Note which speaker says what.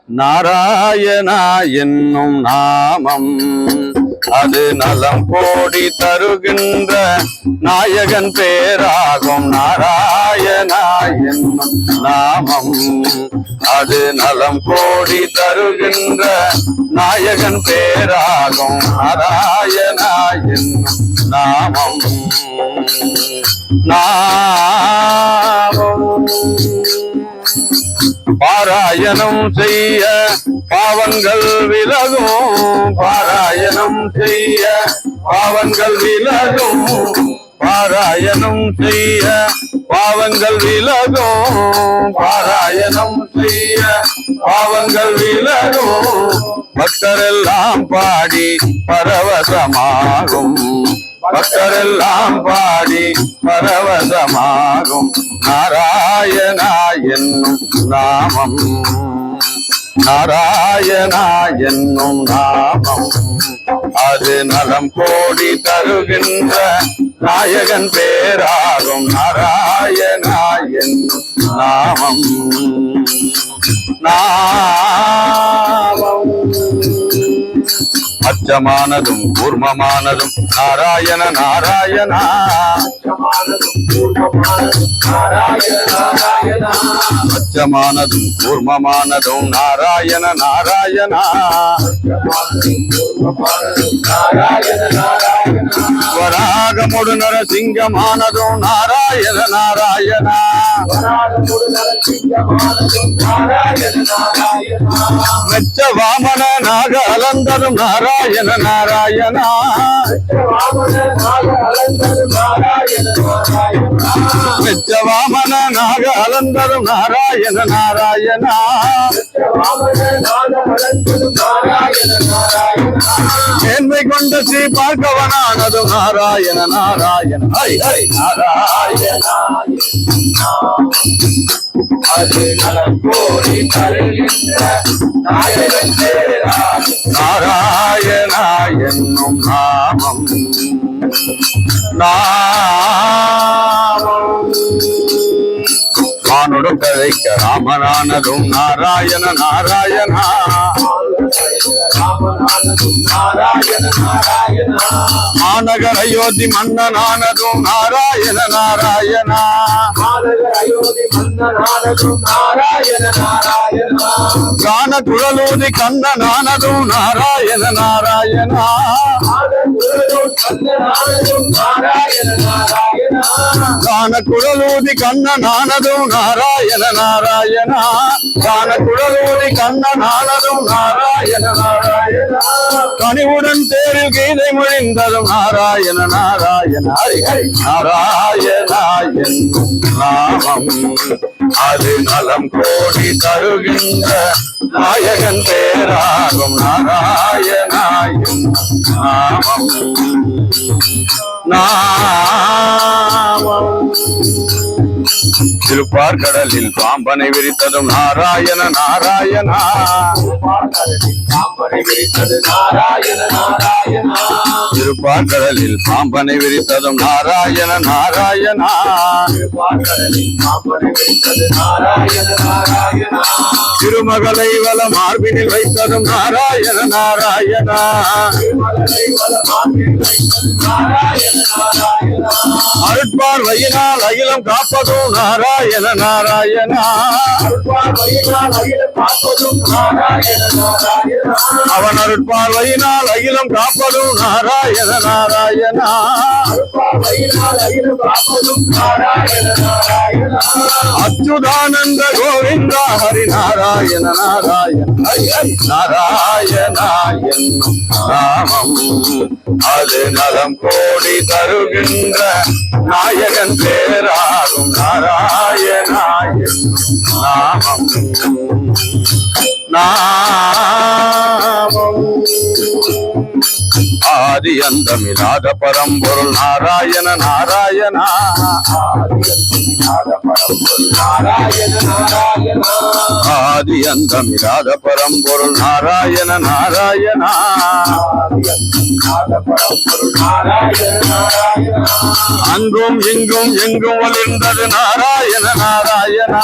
Speaker 1: நாராயணா என்னும் நாமம் அது நலம் கோடி தருகின்ற நாயகன் பேராகும். நாராயணா என்னும் நாமம் அது நலம் கோடி தருகின்ற நாயகன் பேராகும். நாராயணா என்னும் நாமம் பாராயணம் செய்ய பாவங்கள் விலகும். பாராயணம் செய்ய பாவங்கள் விலகும். பாராயணம் செய்ய பாவங்கள் விலகும். பாராயணம் செய்ய பாவங்கள் விலகும். பக்தரெல்லாம் பாடி பரவசமாகும். பக்தரெல்லாம் பாடி பரவசமாகும். நாராயணா என்னும் நாமம் நாராயணா என்னும் நாமம் அது நலம் கோடி தருகின்ற நாயகன் பேராகும். நாராயணா என்னும் நாமம் நாமம் அச்சமானதும் கூர்மமானதும் நாராயண நாராயணா. அச்சமானதும் கூர்மமானதும் நாராயண நாராயணா. வராகமுடு நரசிங்கமானதும் நாராயண நாராயணா. மெச்ச வாமன நாக அலந்தரும் நாராயண நாராயணா. மெச்ச வாமன நாக அலந்தரும் நாராயண நாராயணா. மேன்மை கொண்ட ஸ்ரீ பார்க்கவனானதும் நாராயண நாராயண. ஹை ஹை நாராயணா அது நலம் கோடி தருகின்ற நாயகன் பேராகும். நாராயணா என்னும் நாமம் நாமம் வானோடு கதைக்க ராமனானதும் நாராயண நாராயணா. மாநகர் அயோத்தி மன்னனானதும் நாராயண நாராயணா. கான குழலூதி கண்ணனானதும் நாராயண நாராயணா. கான குழலூதி கண்ணனானதும் நாராயண நாராயணா. கான குழலூதி கண்ணனானதும் நாராயண நாராயணா. கனிவுடன் தேரில் கீதை மொழிந்ததும் நாராயண நாராயண. ஹரி ஹரி நாராயணா என்னும் நாமம் அது நலம் கோடி தருகின்ற நாயகன் பேராகும். நாராயணா என்னும் நாமம் நாமம் திருப்பார் கடலில் பாம்பனை விரித்ததும் நாராயண நாராயணா. திருப்பார் கடலில் பாம்பனை விரித்ததும் நாராயண நாராயணா. திருமகளை வல மார்பினில் வைத்ததும் நாராயண நாராயணா. அருட்பார்வையினால் அகிலம் காப்பதும் நாராயண நாராயணா. அவன் அருட்பார்வையினால் அகிலம் காப்பதும் நாராயண நாராயணா. அச்சுதானந்த கோவிந்தா ஹரி நாராயண நாராயண. ஹரி ஹரி நாராயணா என்னும் நாமம் அது நலம் கோடி தருகின்ற நாயகன் பேராகும். நாராயணா என்னும் நாமம் நாமம் ஆதி அந்தமில்லாத பரம்பொருள் நாராயண நாராயணா. ஆதி அந்தமில்லாத பரம்பொருள் நாராயண நாராயணா. அங்கும் இங்கும் எங்கும் ஒளிர்ந்தது நாராயண நாராயணா.